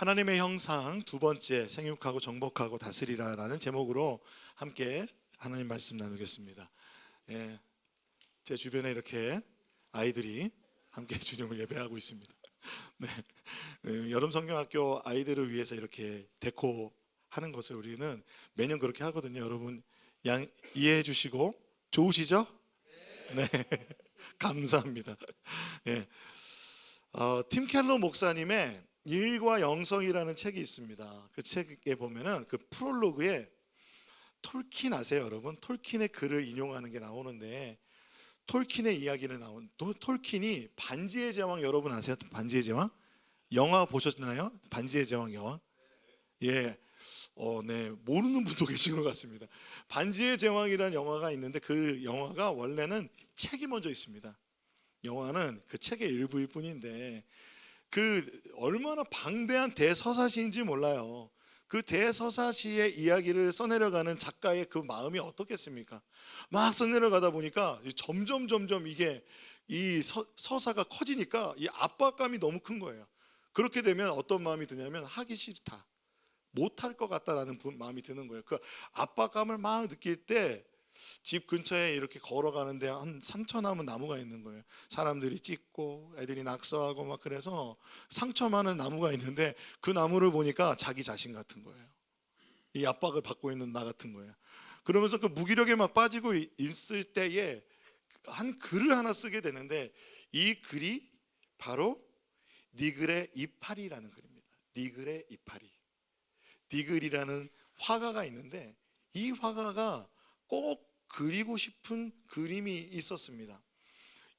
하나님의 형상 두 번째, 생육하고 정복하고 다스리라라는 제목으로 함께 하나님 말씀 나누겠습니다. 제 주변에 이렇게 아이들이 함께 주님을 예배하고 있습니다. 네, 여름 성경학교 아이들을 위해서 이렇게 데코하는 것을 우리는 매년 그렇게 하거든요. 여러분 이해해 주시고 좋으시죠? 네, 감사합니다. 예. 팀 켈러 목사님의 일과 영성이라는 책이 있습니다. 그 책에 보면은 그 프롤로그에 톨킨 아세요, 여러분? 톨킨의 글을 인용하는 게 나오는데 톨킨의 이야기를 톨킨이 반지의 제왕 여러분 아세요? 반지의 제왕? 영화 보셨나요? 반지의 제왕 영화? 예. 네, 모르는 분도 계신 것 같습니다. 반지의 제왕이라는 영화가 있는데 그 영화가 원래는 책이 먼저 있습니다. 영화는 그 책의 일부일 뿐인데 그 얼마나 방대한 대서사시인지 몰라요. 그 대서사시의 이야기를 써내려가는 작가의 그 마음이 어떻겠습니까? 막 써내려가다 보니까 점점 이게 이 서사가 커지니까 이 압박감이 너무 큰 거예요. 그렇게 되면 어떤 마음이 드냐면 하기 싫다, 못할 것 같다라는 마음이 드는 거예요. 그 압박감을 막 느낄 때 집 근처에 이렇게 걸어가는데 한 3천 남은 나무가 있는 거예요. 사람들이 찍고 애들이 낙서하고 막 그래서 상처 많은 나무가 있는데 그 나무를 보니까 자기 자신 같은 거예요. 이 압박을 받고 있는 나 같은 거예요. 그러면서 그 무기력에 막 빠지고 있을 때에 한 글을 하나 쓰게 되는데 이 글이 바로 니글의 이파리라는 글입니다. 니글의 이파리. 니글이라는 화가가 있는데 이 화가가 꼭 그리고 싶은 그림이 있었습니다.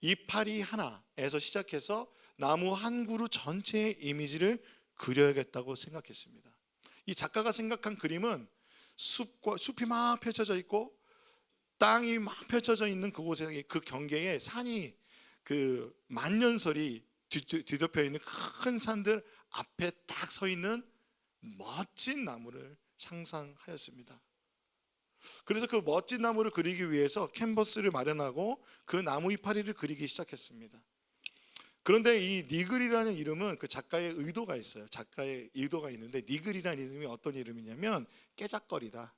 이파리 하나에서 시작해서 나무 한 그루 전체의 이미지를 그려야겠다고 생각했습니다. 이 작가가 생각한 그림은 숲이 막 펼쳐져 있고 땅이 막 펼쳐져 있는 그곳에 그 경계에 산이 그 만년설이 뒤덮여 있는 큰 산들 앞에 딱 서 있는 멋진 나무를 상상하였습니다. 그래서 그 멋진 나무를 그리기 위해서 캔버스를 마련하고 그 나무 이파리를 그리기 시작했습니다. 그런데 이 니글이라는 이름은 그 작가의 의도가 있어요. 작가의 의도가 있는데 니글이라는 이름이 어떤 이름이냐면 깨작거리다,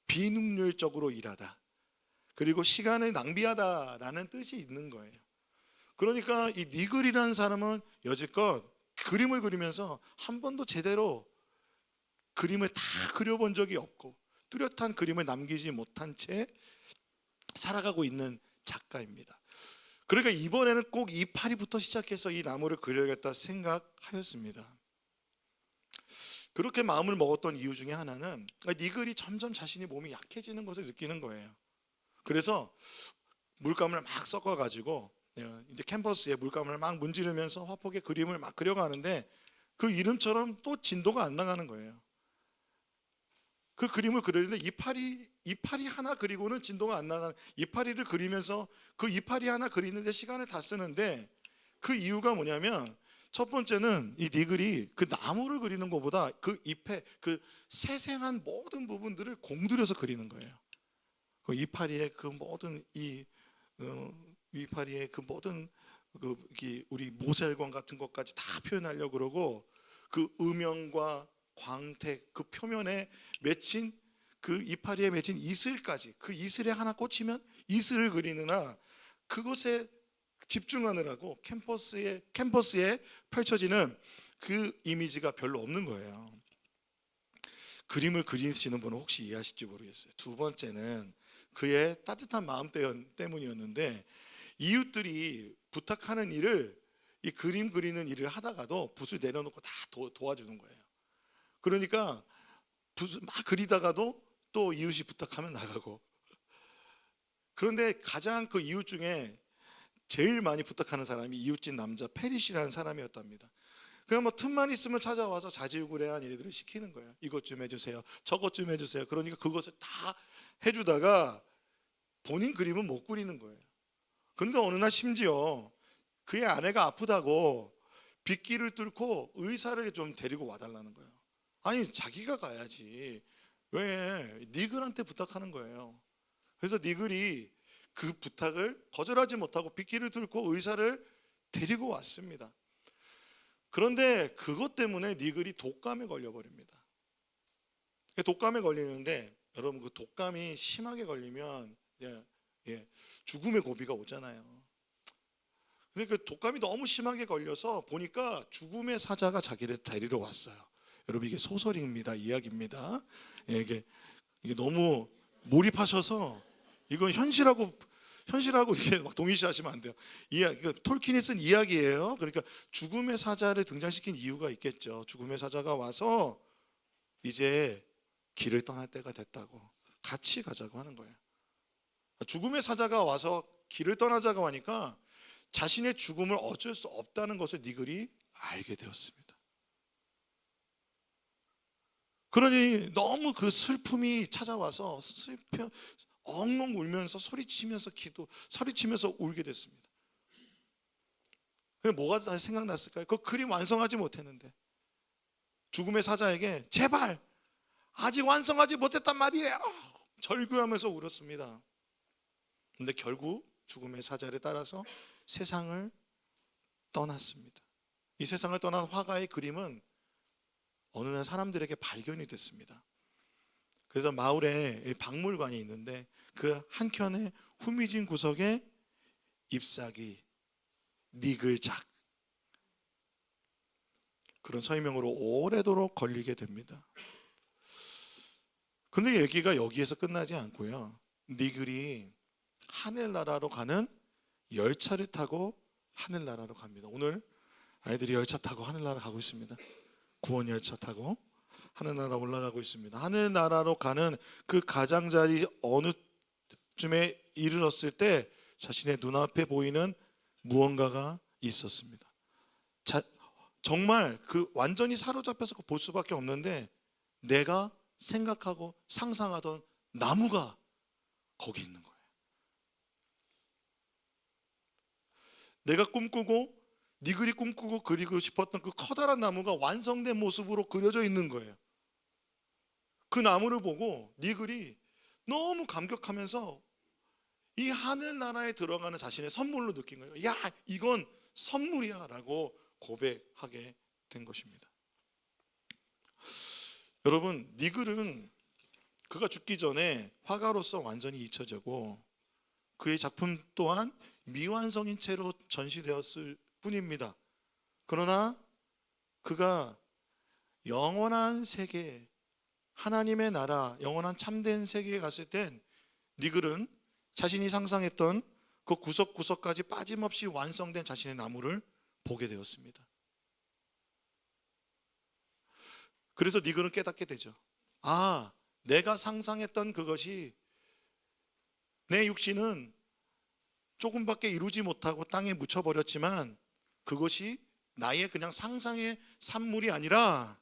비능률적으로 일하다, 그리고 시간을 낭비하다라는 뜻이 있는 거예요. 그러니까 이 니글이라는 사람은 여지껏 그림을 그리면서 한 번도 제대로 그림을 다 그려본 적이 없고 뚜렷한 그림을 남기지 못한 채 살아가고 있는 작가입니다. 그러니까 이번에는 꼭 이 파리부터 시작해서 이 나무를 그려야겠다 생각하였습니다. 그렇게 마음을 먹었던 이유 중에 하나는 니글이 점점 자신이 몸이 약해지는 것을 느끼는 거예요. 그래서 물감을 막 섞어가지고 이제 캔버스에 물감을 막 문지르면서 화폭에 그림을 막 그려가는데 그 이름처럼 또 진도가 안 나가는 거예요. 그 그림을 그리는데 이파리 하나 그리고는 진도가 안 나가는, 이파리를 그리면서 그 이파리 하나 그리는데 시간을 다 쓰는데 그 이유가 뭐냐면 첫 번째는 이 니글이 그 나무를 그리는 것보다 그 잎의 그 세생한 모든 부분들을 공들여서 그리는 거예요. 그 이파리의 그 모든 이파리의 그 모든 우리 모셀관 같은 것까지 다 표현하려고 그러고 그 음영과 광택, 그 표면에 맺힌 그 이파리에 맺힌 이슬까지, 그 이슬에 하나 꽂히면 이슬을 그리느나 그것에 집중하느라고 캔버스에 펼쳐지는 그 이미지가 별로 없는 거예요. 그림을 그리시는 분은 혹시 이해하실지 모르겠어요. 두 번째는 그의 따뜻한 마음 때문이었는데 이웃들이 부탁하는 일을, 이 그림 그리는 일을 하다가도 붓을 내려놓고 다 도와주는 거예요. 그러니까 붓을 막 그리다가도 또 이웃이 부탁하면 나가고. 그런데 가장 그 이웃 중에 제일 많이 부탁하는 사람이 이웃집 남자 페리시라는 사람이었답니다. 그냥 뭐 틈만 있으면 찾아와서 자질구레한 일들을 시키는 거예요. 이것 좀 해주세요, 저것 좀 해주세요. 그러니까 그것을 다 해주다가 본인 그림은 못 그리는 거예요. 그런데 어느 날 심지어 그의 아내가 아프다고 빗길을 뚫고 의사를 좀 데리고 와달라는 거예요. 아니 자기가 가야지 왜 니글한테 부탁하는 거예요. 그래서 니글이 그 부탁을 거절하지 못하고 빗길을 뚫고 의사를 데리고 왔습니다. 그런데 그것 때문에 니글이 독감에 걸려버립니다. 독감에 걸리는데 여러분, 그 독감이 심하게 걸리면 죽음의 고비가 오잖아요. 근데 그 독감이 너무 심하게 걸려서 보니까 죽음의 사자가 자기를 데리러 왔어요. 여러분, 이게 소설입니다. 이야기입니다. 이게 너무 몰입하셔서 이건 현실하고 이게 막 동일시하시면 안 돼요. 톨킨이 쓴 이야기예요. 그러니까 죽음의 사자를 등장시킨 이유가 있겠죠. 죽음의 사자가 와서 이제 길을 떠날 때가 됐다고, 같이 가자고 하는 거예요. 죽음의 사자가 와서 길을 떠나자고 하니까 자신의 죽음을 어쩔 수 없다는 것을 니글이 알게 되었습니다. 그러니 너무 그 슬픔이 찾아와서 슬퍼 엉엉 울면서 소리치면서 울게 됐습니다. 뭐가 생각났을까요? 그 그림 완성하지 못했는데 죽음의 사자에게 제발 아직 완성하지 못했단 말이에요, 절규하면서 울었습니다. 근데 결국 죽음의 사자를 따라서 세상을 떠났습니다. 이 세상을 떠난 화가의 그림은 어느 날 사람들에게 발견이 됐습니다. 그래서 마을에 박물관이 있는데 그 한켠에 후미진 구석에 잎사귀, 니글작, 그런 서명으로 오래도록 걸리게 됩니다. 그런데 얘기가 여기에서 끝나지 않고요, 니글이 하늘나라로 가는 열차를 타고 하늘나라로 갑니다. 오늘 아이들이 열차 타고 하늘나라 가고 있습니다. 구원 열차 타고 하늘나라 올라가고 있습니다. 하늘나라로 가는 그 가장자리 어느 쯤에 이르렀을 때 자신의 눈앞에 보이는 무언가가 있었습니다. 정말 그 완전히 사로잡혀서 볼 수밖에 없는데 내가 생각하고 상상하던 나무가 거기 있는 거예요. 내가 꿈꾸고 니글이 꿈꾸고 그리고 싶었던 그 커다란 나무가 완성된 모습으로 그려져 있는 거예요. 그 나무를 보고 니글이 너무 감격하면서 이 하늘나라에 들어가는 자신의 선물로 느낀 거예요. 야, 이건 선물이야 라고 고백하게 된 것입니다. 여러분, 니글은 그가 죽기 전에 화가로서 완전히 잊혀지고 그의 작품 또한 미완성인 채로 전시되었을 뿐입니다. 그러나 그가 영원한 세계, 하나님의 나라, 영원한 참된 세계에 갔을 땐 니글은 자신이 상상했던 그 구석구석까지 빠짐없이 완성된 자신의 나무를 보게 되었습니다. 그래서 니글은 깨닫게 되죠. 아, 내가 상상했던 그것이, 내 육신은 조금밖에 이루지 못하고 땅에 묻혀버렸지만 그것이 나의 그냥 상상의 산물이 아니라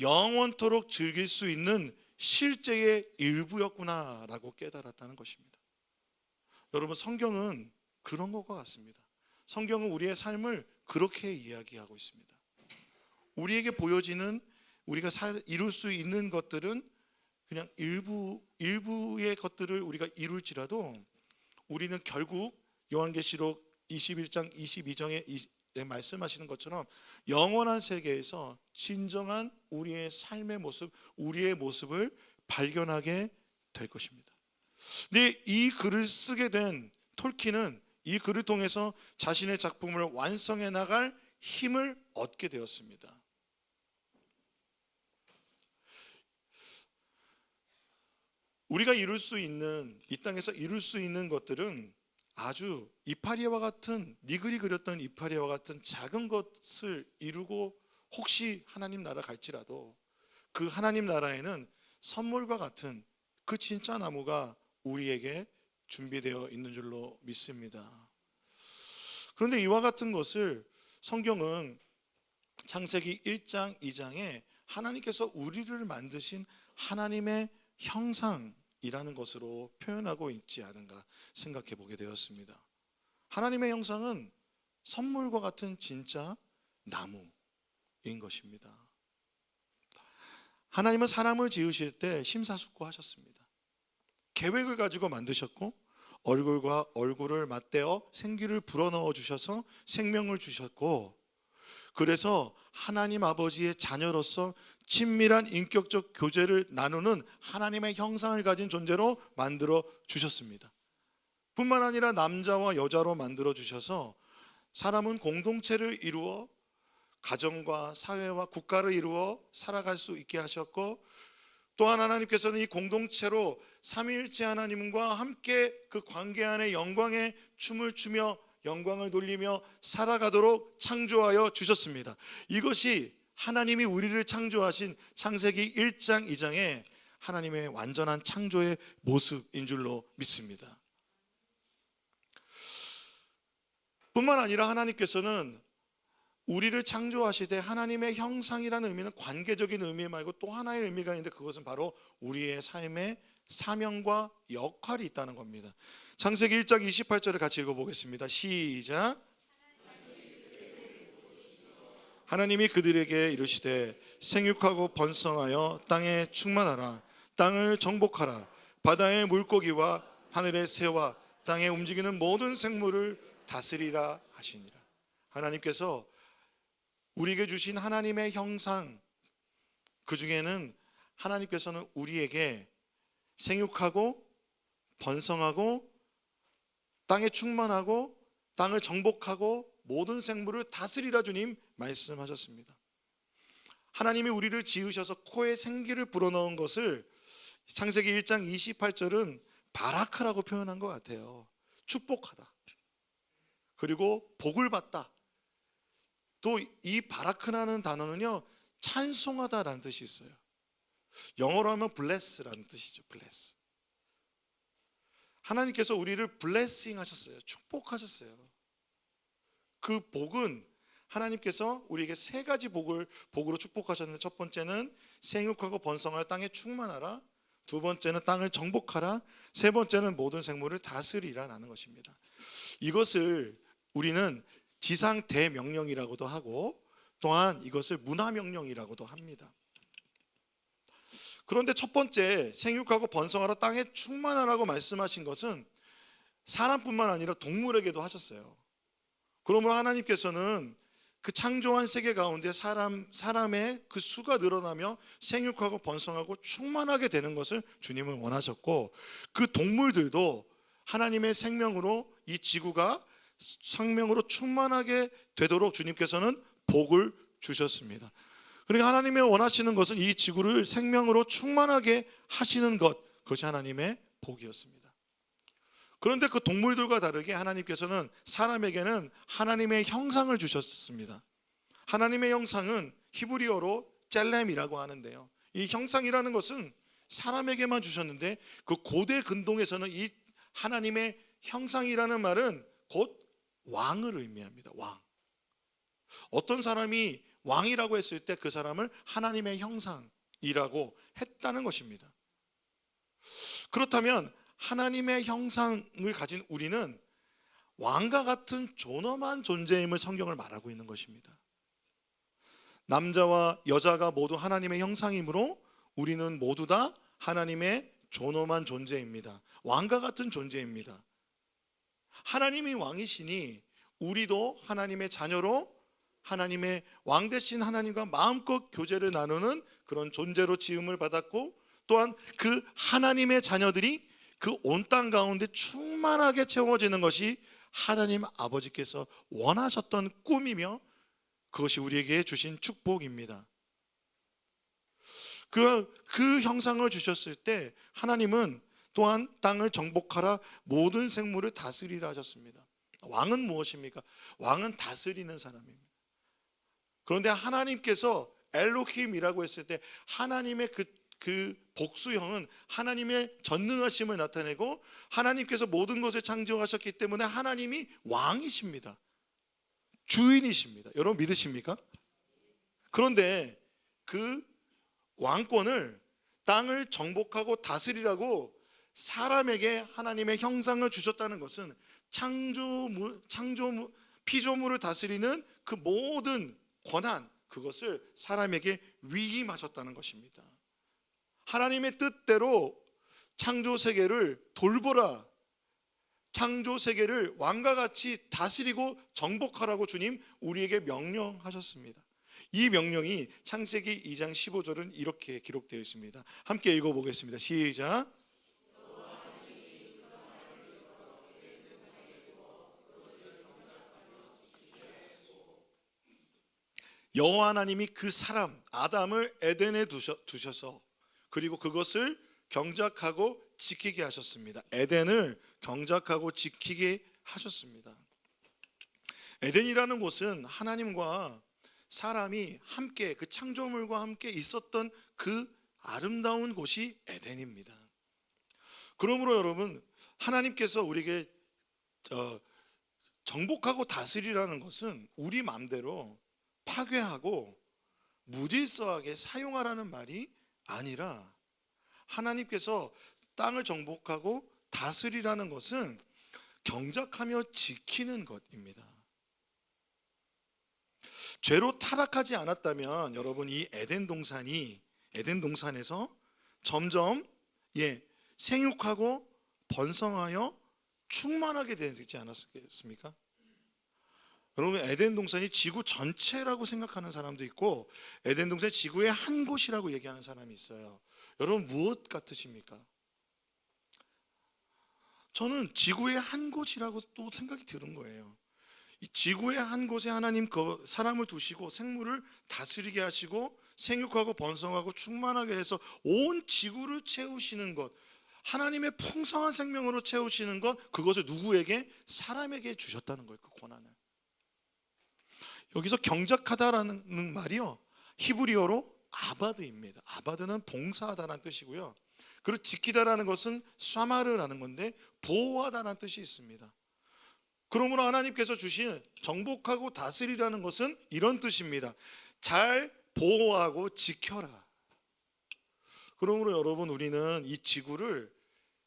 영원토록 즐길 수 있는 실제의 일부였구나 라고 깨달았다는 것입니다. 여러분, 성경은 그런 것과 같습니다. 성경은 우리의 삶을 그렇게 이야기하고 있습니다. 우리에게 보여지는, 우리가 이룰 수 있는 것들은 그냥 일부의 것들을 우리가 이룰지라도 우리는 결국 요한계시록 21장 22장에 말씀하시는 것처럼 영원한 세계에서 진정한 우리의 삶의 모습, 우리의 모습을 발견하게 될 것입니다. 근데 이 글을 쓰게 된 톨킨은 이 글을 통해서 자신의 작품을 완성해 나갈 힘을 얻게 되었습니다. 우리가 이룰 수 있는, 이 땅에서 이룰 수 있는 것들은 아주 이파리와 같은, 니글이 그렸던 이파리와 같은 작은 것을 이루고 혹시 하나님 나라 갈지라도 그 하나님 나라에는 선물과 같은 그 진짜 나무가 우리에게 준비되어 있는 줄로 믿습니다. 그런데 이와 같은 것을 성경은 창세기 1장 2장에 하나님께서 우리를 만드신 하나님의 형상이라는 것으로 표현하고 있지 않은가 생각해 보게 되었습니다. 하나님의 형상은 선물과 같은 진짜 나무인 것입니다. 하나님은 사람을 지으실 때 심사숙고하셨습니다. 계획을 가지고 만드셨고 얼굴과 얼굴을 맞대어 생기를 불어넣어 주셔서 생명을 주셨고, 그래서 하나님 아버지의 자녀로서 친밀한 인격적 교제를 나누는 하나님의 형상을 가진 존재로 만들어 주셨습니다. 뿐만 아니라 남자와 여자로 만들어 주셔서 사람은 공동체를 이루어 가정과 사회와 국가를 이루어 살아갈 수 있게 하셨고, 또한 하나님께서는 이 공동체로 삼위일체 하나님과 함께 그 관계 안에 영광의 춤을 추며 영광을 돌리며 살아가도록 창조하여 주셨습니다. 이것이 하나님이 우리를 창조하신 창세기 1장 2장의 하나님의 완전한 창조의 모습인 줄로 믿습니다. 뿐만 아니라 하나님께서는 우리를 창조하시되 하나님의 형상이라는 의미는 관계적인 의미 말고 또 하나의 의미가 있는데, 그것은 바로 우리의 삶의 사명과 역할이 있다는 겁니다. 창세기 1장 28절을 같이 읽어보겠습니다. 시작. 하나님이 그들에게 이르시되 생육하고 번성하여 땅에 충만하라. 땅을 정복하라. 바다의 물고기와 하늘의 새와 땅에 움직이는 모든 생물을 다스리라 하시니라. 하나님께서 우리에게 주신 하나님의 형상, 그 중에는 하나님께서는 우리에게 생육하고 번성하고 땅에 충만하고 땅을 정복하고 모든 생물을 다스리라 주님 말씀하셨습니다. 하나님이 우리를 지으셔서 코에 생기를 불어넣은 것을 창세기 1장 28절은 바라크라고 표현한 것 같아요. 축복하다, 그리고 복을 받다. 또 이 바라크라는 단어는요, 찬송하다라는 뜻이 있어요. 영어로 하면 bless라는 뜻이죠. bless. 하나님께서 우리를 blessing 하셨어요. 축복하셨어요. 그 복은 하나님께서 우리에게 세 가지 복으로 축복하셨는데, 첫 번째는 생육하고 번성하여 땅에 충만하라, 두 번째는 땅을 정복하라, 세 번째는 모든 생물을 다스리라라는 것입니다. 이것을 우리는 지상 대명령이라고도 하고, 또한 이것을 문화명령이라고도 합니다. 그런데 첫 번째 생육하고 번성하라, 땅에 충만하라고 말씀하신 것은 사람뿐만 아니라 동물에게도 하셨어요. 그러므로 하나님께서는 그 창조한 세계 가운데 사람의 그 수가 늘어나며 생육하고 번성하고 충만하게 되는 것을 주님은 원하셨고, 그 동물들도 하나님의 생명으로 이 지구가 생명으로 충만하게 되도록 주님께서는 복을 주셨습니다. 그러니까 하나님의 원하시는 것은 이 지구를 생명으로 충만하게 하시는 것, 그것이 하나님의 복이었습니다. 그런데 그 동물들과 다르게 하나님께서는 사람에게는 하나님의 형상을 주셨습니다. 하나님의 형상은 히브리어로 젤렘이라고 하는데요, 이 형상이라는 것은 사람에게만 주셨는데, 그 고대 근동에서는 이 하나님의 형상이라는 말은 곧 왕을 의미합니다. 왕. 어떤 사람이 왕이라고 했을 때 그 사람을 하나님의 형상이라고 했다는 것입니다. 그렇다면 하나님의 형상을 가진 우리는 왕과 같은 존엄한 존재임을 성경을 말하고 있는 것입니다. 남자와 여자가 모두 하나님의 형상이므로 우리는 모두 다 하나님의 존엄한 존재입니다. 왕과 같은 존재입니다. 하나님이 왕이시니 우리도 하나님의 자녀로 하나님의 왕 되신 하나님과 마음껏 교제를 나누는 그런 존재로 지음을 받았고, 또한 그 하나님의 자녀들이 그 온 땅 가운데 충만하게 채워지는 것이 하나님 아버지께서 원하셨던 꿈이며 그것이 우리에게 주신 축복입니다. 그 형상을 주셨을 때 하나님은 또한 땅을 정복하라, 모든 생물을 다스리라 하셨습니다. 왕은 무엇입니까? 왕은 다스리는 사람입니다. 그런데 하나님께서 엘로힘이라고 했을 때 하나님의 그 복수형은 하나님의 전능하심을 나타내고, 하나님께서 모든 것을 창조하셨기 때문에 하나님이 왕이십니다. 주인이십니다. 여러분 믿으십니까? 그런데 그 왕권을 땅을 정복하고 다스리라고 사람에게 하나님의 형상을 주셨다는 것은 피조물을 다스리는 그 모든 권한, 그것을 사람에게 위임하셨다는 것입니다. 하나님의 뜻대로 창조 세계를 돌보라, 창조 세계를 왕과 같이 다스리고 정복하라고 주님 우리에게 명령하셨습니다. 이 명령이 창세기 2장 15절은 이렇게 기록되어 있습니다. 함께 읽어보겠습니다. 시작. 여호와 하나님이 그 사람 아담을 에덴에 두셔서 그리고 그것을 경작하고 지키게 하셨습니다. 에덴을 경작하고 지키게 하셨습니다. 에덴이라는 곳은 하나님과 사람이 함께 그 창조물과 함께 있었던 그 아름다운 곳이 에덴입니다. 그러므로 여러분, 하나님께서 우리에게 정복하고 다스리라는 것은 우리 마음대로 파괴하고 무질서하게 사용하라는 말이 아니라, 하나님께서 땅을 정복하고 다스리라는 것은 경작하며 지키는 것입니다. 죄로 타락하지 않았다면 여러분, 이 에덴 동산에서 점점 생육하고 번성하여 충만하게 되지 않았겠습니까? 여러분, 에덴 동산이 지구 전체라고 생각하는 사람도 있고 에덴 동산이 지구의 한 곳이라고 얘기하는 사람이 있어요. 여러분, 무엇 같으십니까? 저는 지구의 한 곳이라고 또 생각이 드는 거예요. 이 지구의 한 곳에 하나님 그 사람을 두시고 생물을 다스리게 하시고 생육하고 번성하고 충만하게 해서 온 지구를 채우시는 것, 하나님의 풍성한 생명으로 채우시는 것, 그것을 누구에게? 사람에게 주셨다는 거예요. 그 권한을. 여기서 경작하다라는 말이요, 히브리어로 아바드입니다. 아바드는 봉사하다라는 뜻이고요. 그리고 지키다라는 것은 샤마르라는 건데 보호하다라는 뜻이 있습니다. 그러므로 하나님께서 주신 정복하고 다스리라는 것은 이런 뜻입니다. 잘 보호하고 지켜라. 그러므로 여러분, 우리는 이 지구를,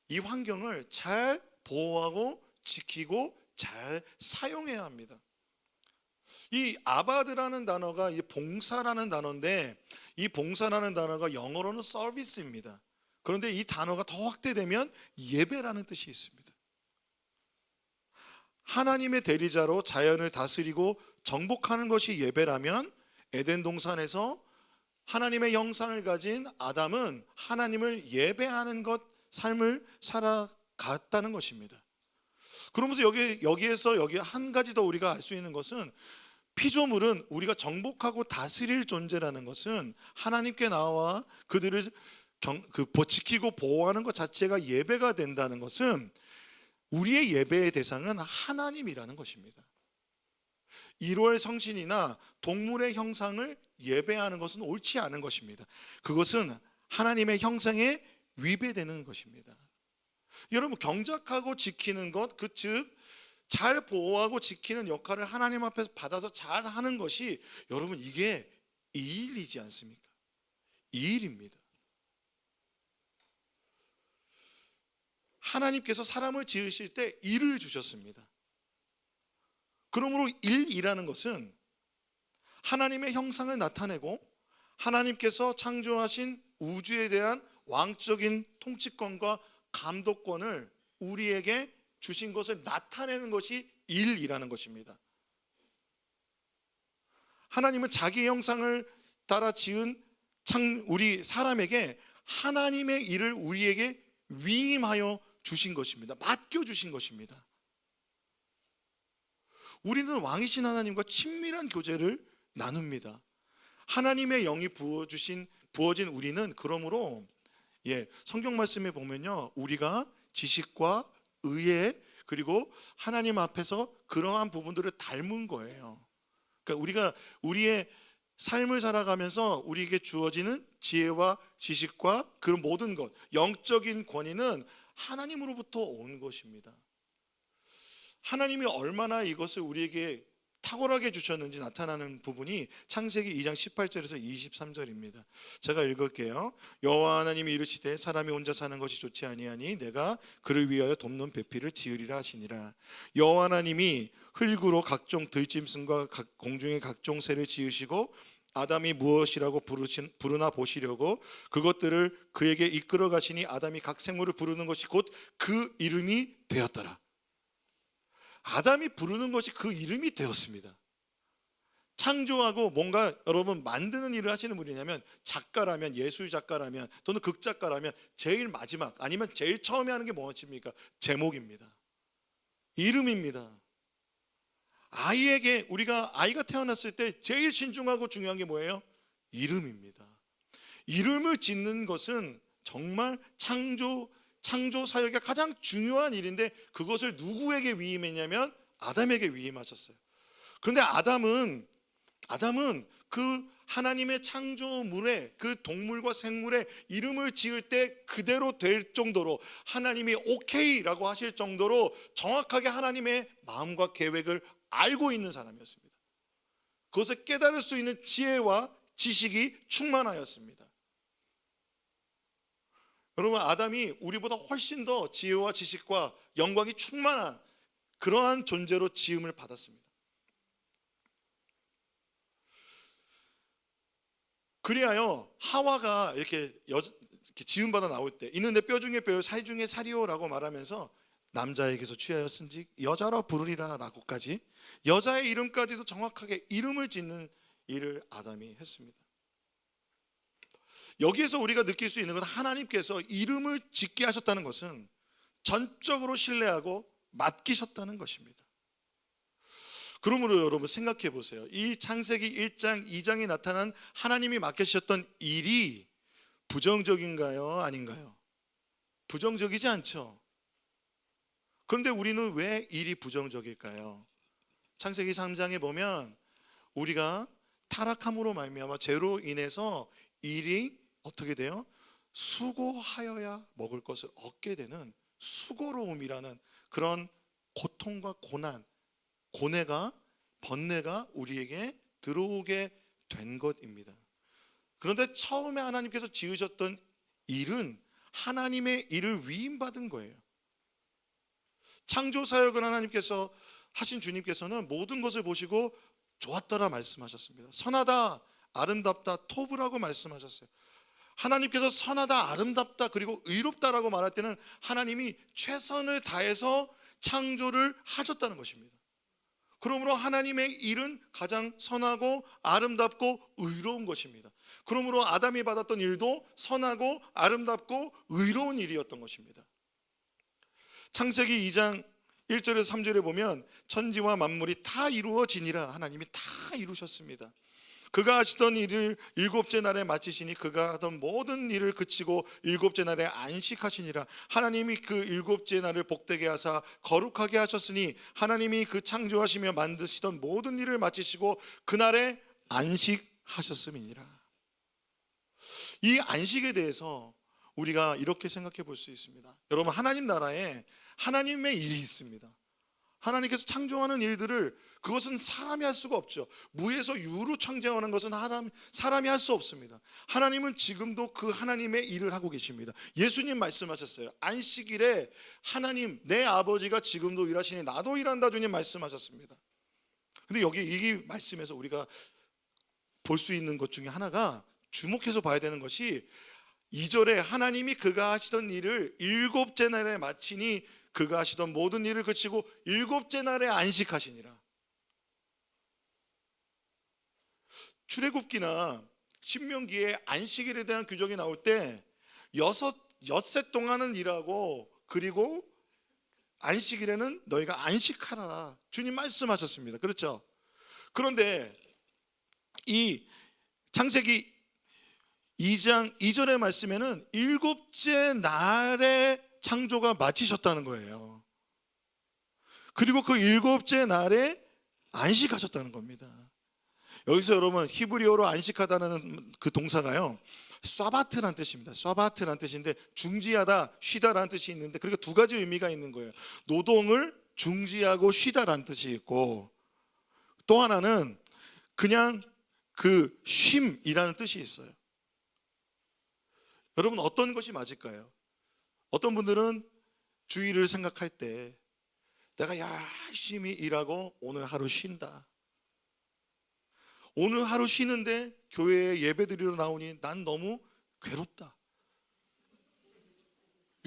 이 환경을 잘 보호하고 지키고 잘 사용해야 합니다. 이 아바드라는 단어가 이 봉사라는 단어인데, 이 봉사라는 단어가 영어로는 서비스입니다. 그런데 이 단어가 더 확대되면 예배라는 뜻이 있습니다. 하나님의 대리자로 자연을 다스리고 정복하는 것이 예배라면, 에덴 동산에서 하나님의 형상을 가진 아담은 하나님을 예배하는 것, 삶을 살아갔다는 것입니다. 그러면서 여기에서 한 가지 더 우리가 알 수 있는 것은, 피조물은 우리가 정복하고 다스릴 존재라는 것은 하나님께 나와 그들을 지키고 보호하는 것 자체가 예배가 된다는 것은, 우리의 예배의 대상은 하나님이라는 것입니다. 1월 성신이나 동물의 형상을 예배하는 것은 옳지 않은 것입니다. 그것은 하나님의 형상에 위배되는 것입니다. 여러분, 경작하고 지키는 것, 즉 잘 보호하고 지키는 역할을 하나님 앞에서 받아서 잘 하는 것이, 여러분, 이게 이 일이지 않습니까? 이 일입니다. 하나님께서 사람을 지으실 때 일을 주셨습니다. 그러므로 일이라는 것은 하나님의 형상을 나타내고 하나님께서 창조하신 우주에 대한 왕적인 통치권과 감독권을 우리에게 주신 것을 나타내는 것이 일이라는 것입니다. 하나님은 자기 형상을 따라 지은 우리 사람에게 하나님의 일을 우리에게 위임하여 주신 것입니다. 맡겨주신 것입니다. 우리는 왕이신 하나님과 친밀한 교제를 나눕니다. 하나님의 영이 부어진 우리는, 그러므로 성경 말씀에 보면요, 우리가 지식과 의에, 그리고 하나님 앞에서 그러한 부분들을 닮은 거예요. 그러니까 우리가 우리의 삶을 살아가면서 우리에게 주어지는 지혜와 지식과 그런 모든 것, 영적인 권위는 하나님으로부터 온 것입니다. 하나님이 얼마나 이것을 우리에게 탁월하게 주셨는지 나타나는 부분이 창세기 2장 18절에서 23절입니다. 제가 읽을게요. 여호와 하나님이 이르시되 사람이 혼자 사는 것이 좋지 아니하니 내가 그를 위하여 돕는 배필을 지으리라 하시니라. 여호와 하나님이 흙으로 각종 들짐승과 공중의 각종 새를 지으시고 아담이 무엇이라고 부르나 보시려고 그것들을 그에게 이끌어 가시니 아담이 각 생물을 부르는 것이 곧 그 이름이 되었더라. 아담이 부르는 것이 그 이름이 되었습니다. 창조하고 뭔가 여러분 만드는 일을 하시는 분이냐면 작가라면, 예술 작가라면, 또는 극작가라면 제일 마지막 아니면 제일 처음에 하는 게 무엇입니까? 제목입니다. 이름입니다. 우리가 아이가 태어났을 때 제일 신중하고 중요한 게 뭐예요? 이름입니다. 이름을 짓는 것은 정말 창조 사역의 가장 중요한 일인데, 그것을 누구에게 위임했냐면 아담에게 위임하셨어요. 그런데 아담은 그 하나님의 창조물에, 그 동물과 생물에 이름을 지을 때 그대로 될 정도로, 하나님이 오케이라고 하실 정도로 정확하게 하나님의 마음과 계획을 알고 있는 사람이었습니다. 그것을 깨달을 수 있는 지혜와 지식이 충만하였습니다. 여러분, 아담이 우리보다 훨씬 더 지혜와 지식과 영광이 충만한 그러한 존재로 지음을 받았습니다. 그리하여 하와가 이렇게 지음받아 나올 때, 있는데 뼈 중에 뼈요 살 중에 살이요라고 말하면서 남자에게서 취하였은지 여자라 부르리라 라고까지, 여자의 이름까지도 정확하게 이름을 짓는 일을 아담이 했습니다. 여기에서 우리가 느낄 수 있는 건, 하나님께서 이름을 짓게 하셨다는 것은 전적으로 신뢰하고 맡기셨다는 것입니다. 그러므로 여러분 생각해 보세요. 이 창세기 1장 2장에 나타난 하나님이 맡기셨던 일이 부정적인가요? 아닌가요? 부정적이지 않죠. 그런데 우리는 왜 일이 부정적일까요? 창세기 3장에 보면 우리가 타락함으로 말미암아 죄로 인해서 일이 어떻게 돼요? 수고하여야 먹을 것을 얻게 되는 수고로움이라는 그런 고통과 고뇌가, 번뇌가 우리에게 들어오게 된 것입니다. 그런데 처음에 하나님께서 지으셨던 일은 하나님의 일을 위임받은 거예요. 창조사역을 하나님께서 하신 주님께서는 모든 것을 보시고 좋았더라 말씀하셨습니다. 선하다, 아름답다, 토부라고 말씀하셨어요. 하나님께서 선하다, 아름답다, 그리고 의롭다라고 말할 때는 하나님이 최선을 다해서 창조를 하셨다는 것입니다. 그러므로 하나님의 일은 가장 선하고 아름답고 의로운 것입니다. 그러므로 아담이 받았던 일도 선하고 아름답고 의로운 일이었던 것입니다. 창세기 2장 1절에서 3절에 보면 천지와 만물이 다 이루어지니라, 하나님이 다 이루셨습니다. 그가 하시던 일을 일곱째 날에 마치시니 그가 하던 모든 일을 그치고 일곱째 날에 안식하시니라. 하나님이 그 일곱째 날을 복되게 하사 거룩하게 하셨으니 하나님이 그 창조하시며 만드시던 모든 일을 마치시고 그날에 안식하셨음이니라. 이 안식에 대해서 우리가 이렇게 생각해 볼 수 있습니다. 여러분, 하나님 나라에 하나님의 일이 있습니다. 하나님께서 창조하는 일들을, 그것은 사람이 할 수가 없죠. 무에서 유로 창조하는 것은 사람이 할 수 없습니다. 하나님은 지금도 그 하나님의 일을 하고 계십니다. 예수님 말씀하셨어요. 안식일에 하나님 내 아버지가 지금도 일하시니 나도 일한다, 주님 말씀하셨습니다. 근데 여기 이 말씀에서 우리가 볼 수 있는 것 중에 하나가, 주목해서 봐야 되는 것이 2절에 하나님이 그가 하시던 일을 일곱째 날에 마치니 그가 하시던 모든 일을 그치고 일곱째 날에 안식하시니라. 출애굽기나 신명기에 안식일에 대한 규정이 나올 때 엿새 동안은 일하고, 그리고 안식일에는 너희가 안식하라, 주님 말씀하셨습니다. 그렇죠? 그런데 이 창세기 2장 2절의 말씀에는 일곱째 날에 창조가 마치셨다는 거예요. 그리고 그 일곱째 날에 안식하셨다는 겁니다. 여기서 여러분, 히브리어로 안식하다는 그 동사가요, 쏴바트란 뜻입니다. 쏴바트란 뜻인데 중지하다, 쉬다라는 뜻이 있는데, 그러니까 두 가지 의미가 있는 거예요. 노동을 중지하고 쉬다라는 뜻이 있고, 또 하나는 그냥 그 쉼이라는 뜻이 있어요. 여러분, 어떤 것이 맞을까요? 어떤 분들은 주일을 생각할 때 내가 열심히 일하고 오늘 하루 쉰다. 오늘 하루 쉬는데 교회에 예배드리러 나오니 난 너무 괴롭다.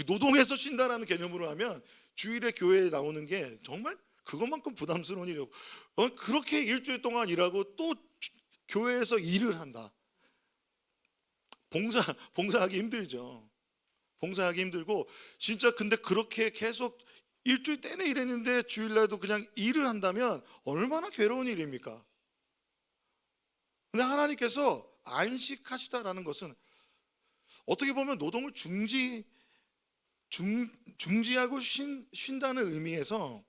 노동해서 쉰다라는 개념으로 하면 주일에 교회에 나오는 게 정말 그것만큼 부담스러운 일이 없고 그렇게 일주일 동안 일하고 또 교회에서 일을 한다. 봉사하기 힘들죠. 봉사하기 힘들고 진짜 근데 그렇게 계속 일주일 내내 일했는데 주일날도 그냥 일을 한다면 얼마나 괴로운 일입니까? 근데 하나님께서 안식하시다라는 것은 어떻게 보면 노동을 중지하고 쉰다는 의미에서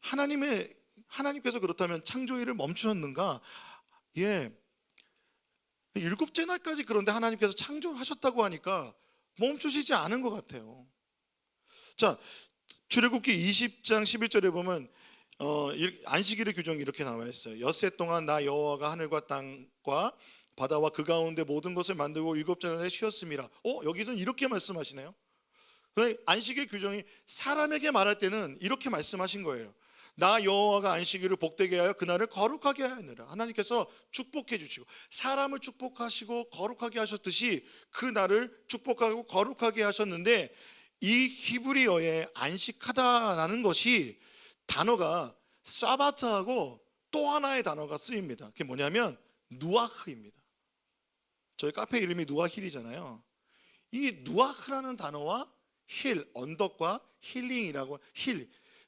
하나님께서 그렇다면 창조일을 멈추셨는가? 예, 일곱째 날까지 그런데 하나님께서 창조하셨다고 하니까 멈추시지 않은 것 같아요. 자, 출애굽기 20장 11절에 보면 안식일의 규정이 이렇게 나와 있어요. 엿새 동안 나 여호와가 하늘과 땅과 바다와 그 가운데 모든 것을 만들고 일곱째 날에 쉬었음이라. 여기서는 이렇게 말씀하시네요. 안식의 규정이 사람에게 말할 때는 이렇게 말씀하신 거예요. 나 여호와가 안식일을 복되게 하여 그날을 거룩하게 하느라. 하나님께서 축복해 주시고 사람을 축복하시고 거룩하게 하셨듯이 그날을 축복하고 거룩하게 하셨는데, 이 히브리어의 안식하다라는 것이 단어가 사바트하고 또 하나의 단어가 쓰입니다. 그게 뭐냐면 누아흐입니다. 저희 카페 이름이 누아힐이잖아요. 이 누아흐라는 단어와 힐, 언덕과 힐링이라고,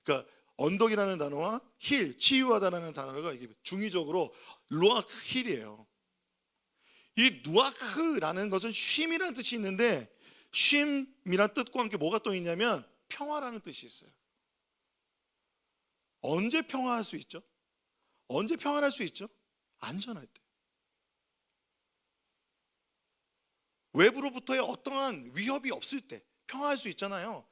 그러니까 언덕이라는 단어와 힐, 치유하다라는 단어가 이게 중의적으로 루아힐이에요. 이 누아흐라는 것은 쉼이라는 뜻이 있는데, 쉼이라는 뜻과 함께 뭐가 또 있냐면 평화라는 뜻이 있어요. 언제 평화할 수 있죠? 언제 평안할 수 있죠? 안전할 때. 외부로부터의 어떠한 위협이 없을 때 평화할 수 있잖아요.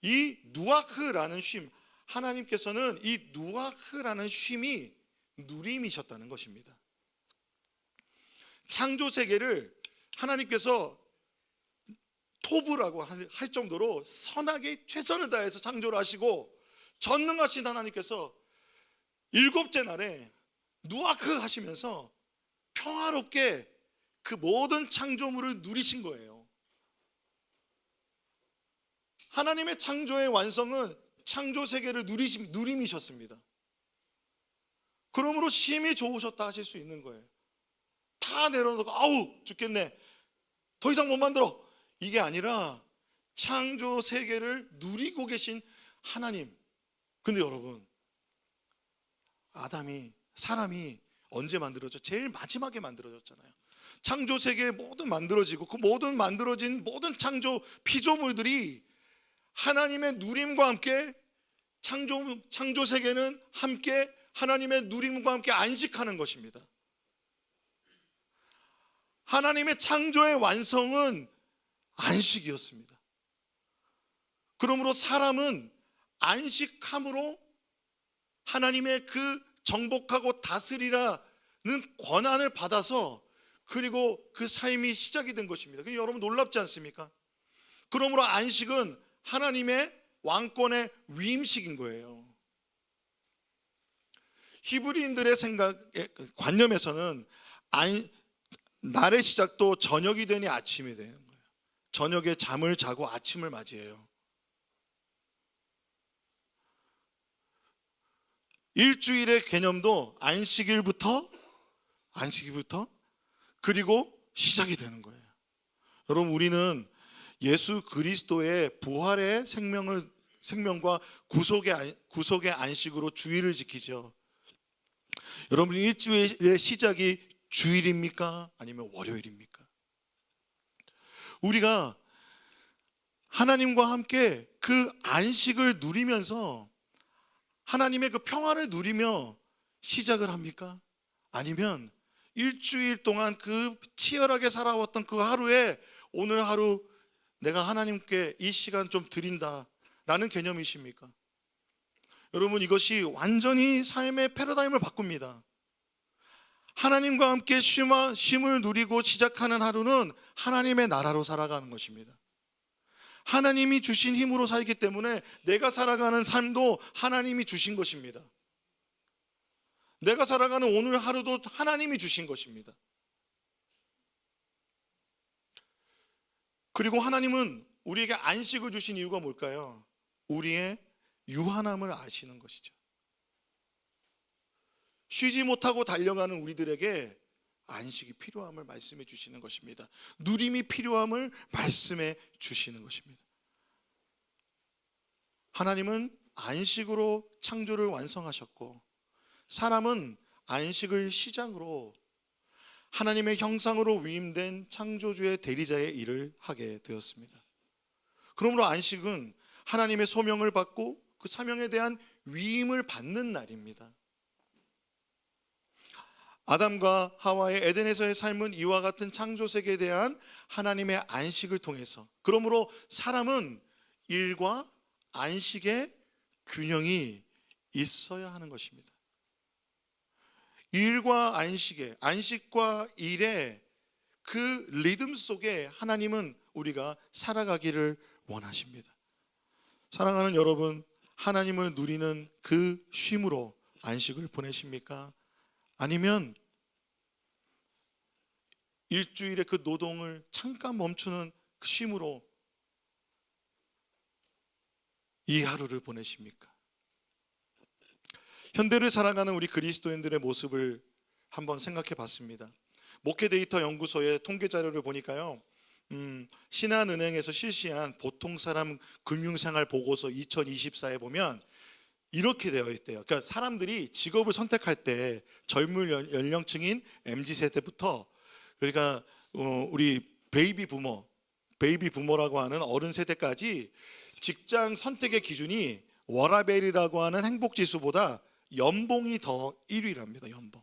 이 누아흐라는 쉼, 하나님께서는 이 누아흐라는 쉼이 누림이셨다는 것입니다. 창조 세계를 하나님께서 토부라고 할 정도로 선하게 최선을 다해서 창조를 하시고, 전능하신 하나님께서 일곱째 날에 누아흐 하시면서 평화롭게 그 모든 창조물을 누리신 거예요. 하나님의 창조의 완성은 창조 세계를 누림이셨습니다. 그러므로 쉼이 좋으셨다 하실 수 있는 거예요. 다 내려놓고 아우 죽겠네, 더 이상 못 만들어, 이게 아니라 창조 세계를 누리고 계신 하나님. 근데 여러분, 사람이 언제 만들어져? 제일 마지막에 만들어졌잖아요. 창조 세계에 모든 만들어지고 그 모든 만들어진 모든 창조 피조물들이 하나님의 누림과 함께 창조 세계는 함께 하나님의 누림과 함께 안식하는 것입니다. 하나님의 창조의 완성은 안식이었습니다. 그러므로 사람은 안식함으로 하나님의 그 정복하고 다스리라는 권한을 받아서 그리고 그 삶이 시작이 된 것입니다. 여러분 놀랍지 않습니까? 그러므로 안식은 하나님의 왕권의 위임식인 거예요. 히브리인들의 관념에서는 날의 시작도 저녁이 되니 아침이 되는 거예요. 저녁에 잠을 자고 아침을 맞이해요. 일주일의 개념도 안식일부터 그리고 시작이 되는 거예요. 여러분, 우리는 예수 그리스도의 부활의 생명과 구속의 안식으로 주일을 지키죠. 여러분, 일주일의 시작이 주일입니까? 아니면 월요일입니까? 우리가 하나님과 함께 그 안식을 누리면서 하나님의 그 평화를 누리며 시작을 합니까? 아니면 일주일 동안 그 치열하게 살아왔던 그 하루에 오늘 하루 내가 하나님께 이 시간 좀 드린다라는 개념이십니까? 여러분, 이것이 완전히 삶의 패러다임을 바꿉니다. 하나님과 함께 쉼을 누리고 시작하는 하루는 하나님의 나라로 살아가는 것입니다. 하나님이 주신 힘으로 살기 때문에 내가 살아가는 삶도 하나님이 주신 것입니다. 내가 살아가는 오늘 하루도 하나님이 주신 것입니다. 그리고 하나님은 우리에게 안식을 주신 이유가 뭘까요? 우리의 유한함을 아시는 것이죠. 쉬지 못하고 달려가는 우리들에게 안식이 필요함을 말씀해 주시는 것입니다. 누림이 필요함을 말씀해 주시는 것입니다. 하나님은 안식으로 창조를 완성하셨고, 사람은 안식을 시작으로 하나님의 형상으로 위임된 창조주의 대리자의 일을 하게 되었습니다. 그러므로 안식은 하나님의 소명을 받고 그 사명에 대한 위임을 받는 날입니다. 아담과 하와의 에덴에서의 삶은 이와 같은 창조 세계에 대한 하나님의 안식을 통해서, 그러므로 사람은 일과 안식의 균형이 있어야 하는 것입니다. 일과 안식의, 안식과 일의 그 리듬 속에 하나님은 우리가 살아가기를 원하십니다. 사랑하는 여러분, 하나님을 누리는 그 쉼으로 안식을 보내십니까? 아니면 일주일의 그 노동을 잠깐 멈추는 그 쉼으로 이 하루를 보내십니까? 현대를 살아가는 우리 그리스도인들의 모습을 한번 생각해 봤습니다. 목회 데이터 연구소의 통계 자료를 보니까요, 신한은행에서 실시한 보통 사람 금융생활 보고서 2024에 보면 이렇게 되어 있대요. 그러니까 사람들이 직업을 선택할 때 젊은 연령층인 MZ세대부터, 그러니까 우리 베이비 부모라고 하는 어른 세대까지 직장 선택의 기준이 워라벨이라고 하는 행복지수보다 연봉이 더 1위랍니다. 연봉.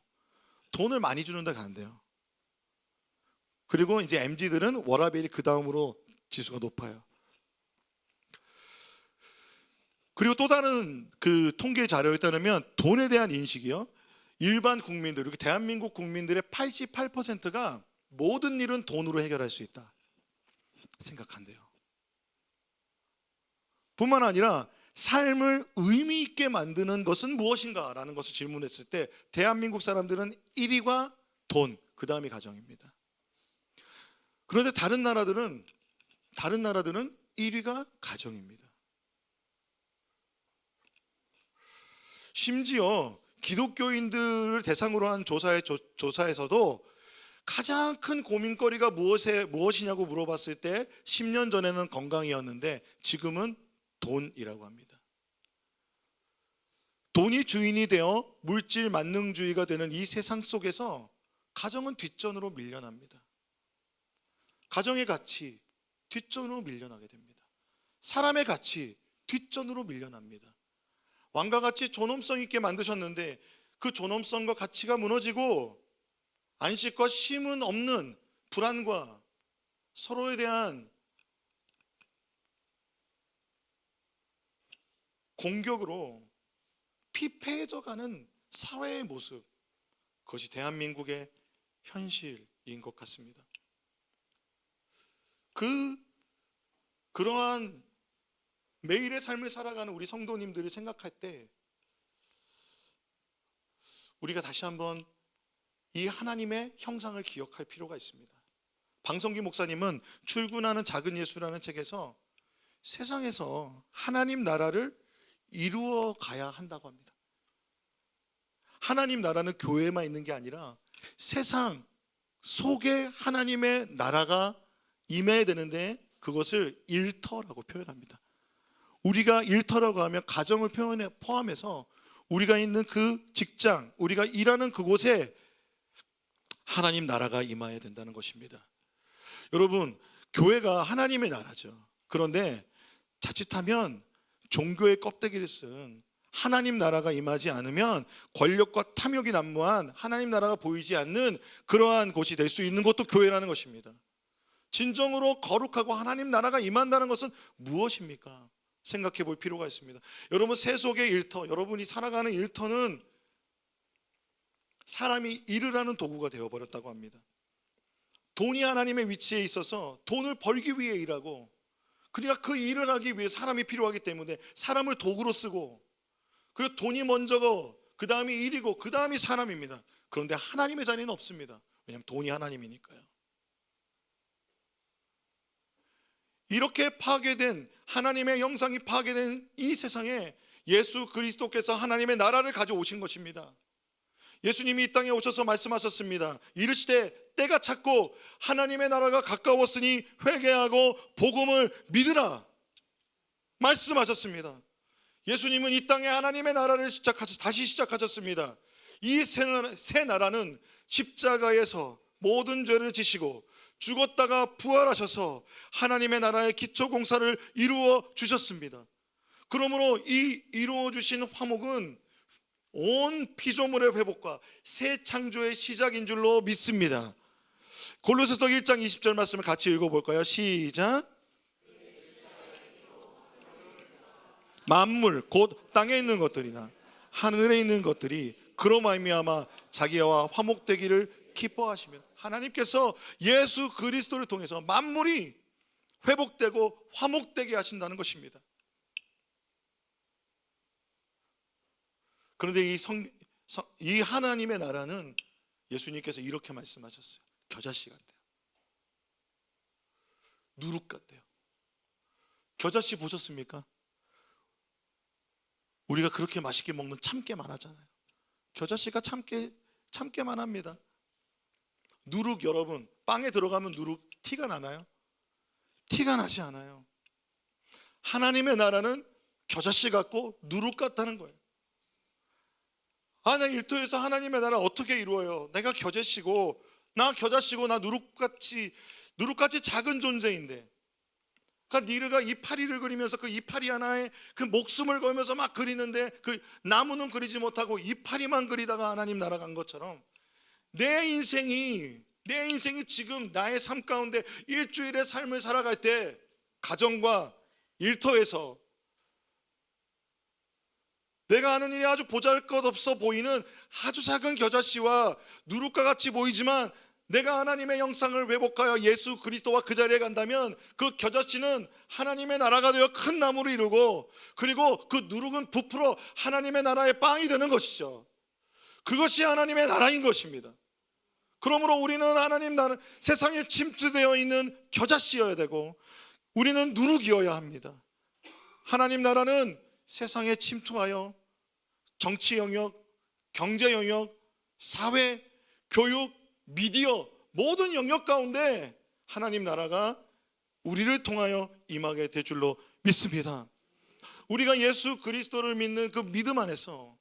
돈을 많이 주는 데 간대요. 그리고 이제 MZ들은 워라벨이 그 다음으로 지수가 높아요. 그리고 또 다른 그 통계 자료에 따르면 돈에 대한 인식이요, 일반 국민들, 그리고 대한민국 국민들의 88%가 모든 일은 돈으로 해결할 수 있다 생각한대요. 뿐만 아니라 삶을 의미 있게 만드는 것은 무엇인가 라는 것을 질문했을 때 대한민국 사람들은 1위가 돈, 그 다음이 가정입니다. 그런데 다른 나라들은 1위가 가정입니다. 심지어 기독교인들을 대상으로 한 조사에서도 가장 큰 고민거리가 무엇이냐고 물어봤을 때 10년 전에는 건강이었는데 지금은 돈이라고 합니다. 돈이 주인이 되어 물질 만능주의가 되는 이 세상 속에서 가정은 뒷전으로 밀려납니다. 가정의 가치 뒷전으로 밀려나게 됩니다. 사람의 가치 뒷전으로 밀려납니다. 왕과 같이 존엄성 있게 만드셨는데 그 존엄성과 가치가 무너지고 안식과 쉼은 없는 불안과 서로에 대한 공격으로 피폐해져가는 사회의 모습, 그것이 대한민국의 현실인 것 같습니다. 그러한 매일의 삶을 살아가는 우리 성도님들을 생각할 때 우리가 다시 한번 이 하나님의 형상을 기억할 필요가 있습니다. 방성기 목사님은 출근하는 작은 예수라는 책에서 세상에서 하나님 나라를 이루어 가야 한다고 합니다. 하나님 나라는 교회에만 있는 게 아니라 세상 속에 하나님의 나라가 임해야 되는데 그것을 일터라고 표현합니다. 우리가 일터라고 하면 가정을 포함해서 우리가 있는 그 직장, 우리가 일하는 그곳에 하나님 나라가 임해야 된다는 것입니다. 여러분, 교회가 하나님의 나라죠. 그런데 자칫하면 종교의 껍데기를 쓴 하나님 나라가 임하지 않으면 권력과 탐욕이 난무한 하나님 나라가 보이지 않는 그러한 곳이 될 수 있는 것도 교회라는 것입니다. 진정으로 거룩하고 하나님 나라가 임한다는 것은 무엇입니까? 생각해 볼 필요가 있습니다. 여러분, 세속의 일터, 여러분이 살아가는 일터는 사람이 일을 하는 도구가 되어버렸다고 합니다. 돈이 하나님의 위치에 있어서 돈을 벌기 위해 일하고, 그러니까 그 일을 하기 위해 사람이 필요하기 때문에 사람을 도구로 쓰고, 그리고 돈이 먼저고 그 다음이 일이고 그 다음이 사람입니다. 그런데 하나님의 자리는 없습니다. 왜냐하면 돈이 하나님이니까요. 이렇게 파괴된 하나님의 형상이 파괴된 이 세상에 예수 그리스도께서 하나님의 나라를 가져오신 것입니다. 예수님이 이 땅에 오셔서 말씀하셨습니다. 이르시되 때가 찼고 하나님의 나라가 가까웠으니 회개하고 복음을 믿으라 말씀하셨습니다. 예수님은 이 땅에 하나님의 나라를 다시 시작하셨습니다. 이 새 나라는 십자가에서 모든 죄를 지시고 죽었다가 부활하셔서 하나님의 나라의 기초 공사를 이루어 주셨습니다. 그러므로 이 이루어 주신 화목은 온 피조물의 회복과 새 창조의 시작인 줄로 믿습니다. 골로새서 1장 20절 말씀을 같이 읽어볼까요? 시작. 만물 곧 땅에 있는 것들이나 하늘에 있는 것들이 그로 말미암아 자기와 화목되기를 기뻐하시면, 하나님께서 예수 그리스도를 통해서 만물이 회복되고 화목되게 하신다는 것입니다. 그런데 이 하나님의 나라는 예수님께서 이렇게 말씀하셨어요. 겨자씨 같대요. 누룩 같대요. 겨자씨 보셨습니까? 우리가 그렇게 맛있게 먹는 참깨만 하잖아요. 겨자씨가 참깨만 합니다. 누룩, 여러분, 빵에 들어가면 누룩 티가 나나요? 티가 나지 않아요. 하나님의 나라는 겨자씨 같고 누룩 같다는 거예요. 나 일터에서 하나님의 나라 어떻게 이루어요? 내가 겨자씨고 나 누룩같이 작은 존재인데, 그러니까 니르가 이파리를 그리면서 그 이파리 하나에 그 목숨을 걸면서 막 그리는데 그 나무는 그리지 못하고 이파리만 그리다가 하나님 나라 간 것처럼 내 인생이 지금 나의 삶 가운데 일주일의 삶을 살아갈 때 가정과 일터에서 내가 하는 일이 아주 보잘것없어 보이는 아주 작은 겨자씨와 누룩과 같이 보이지만, 내가 하나님의 형상을 회복하여 예수 그리스도와 그 자리에 간다면 그 겨자씨는 하나님의 나라가 되어 큰 나무를 이루고, 그리고 그 누룩은 부풀어 하나님의 나라의 빵이 되는 것이죠. 그것이 하나님의 나라인 것입니다. 그러므로 우리는 하나님 나라, 세상에 침투되어 있는 겨자씨여야 되고 우리는 누룩이어야 합니다. 하나님 나라는 세상에 침투하여 정치 영역, 경제 영역, 사회, 교육, 미디어 모든 영역 가운데 하나님 나라가 우리를 통하여 임하게 될 줄로 믿습니다. 우리가 예수 그리스도를 믿는 그 믿음 안에서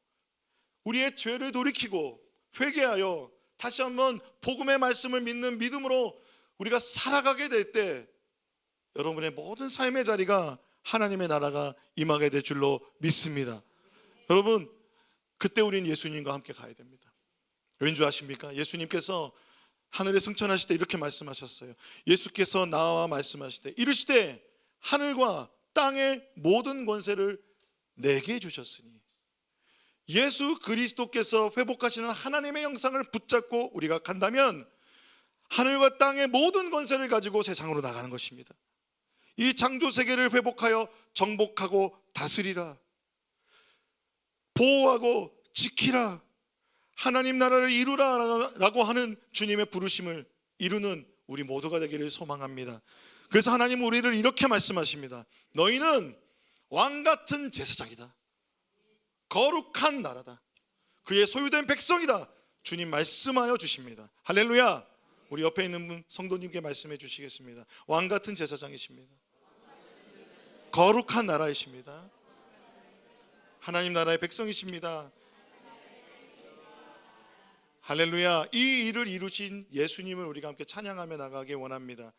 우리의 죄를 돌이키고 회개하여 다시 한번 복음의 말씀을 믿는 믿음으로 우리가 살아가게 될 때 여러분의 모든 삶의 자리가 하나님의 나라가 임하게 될 줄로 믿습니다. 여러분, 그때 우리는 예수님과 함께 가야 됩니다. 왠 줄 아십니까? 예수님께서 하늘에 승천하실 때 이렇게 말씀하셨어요. 예수께서 나와 말씀하실 때 이르시되 하늘과 땅의 모든 권세를 내게 주셨으니, 예수 그리스도께서 회복하시는 하나님의 형상을 붙잡고 우리가 간다면 하늘과 땅의 모든 권세를 가지고 세상으로 나가는 것입니다. 이 창조 세계를 회복하여 정복하고 다스리라, 보호하고 지키라, 하나님 나라를 이루라라고 하는 주님의 부르심을 이루는 우리 모두가 되기를 소망합니다. 그래서 하나님은 우리를 이렇게 말씀하십니다. 너희는 왕같은 제사장이다, 거룩한 나라다, 그의 소유된 백성이다. 주님 말씀하여 주십니다. 할렐루야. 우리 옆에 있는 분 성도님께 말씀해 주시겠습니다. 왕같은 제사장이십니다. 거룩한 나라이십니다. 하나님 나라의 백성이십니다. 할렐루야. 이 일을 이루신 예수님을 우리가 함께 찬양하며 나가기 원합니다.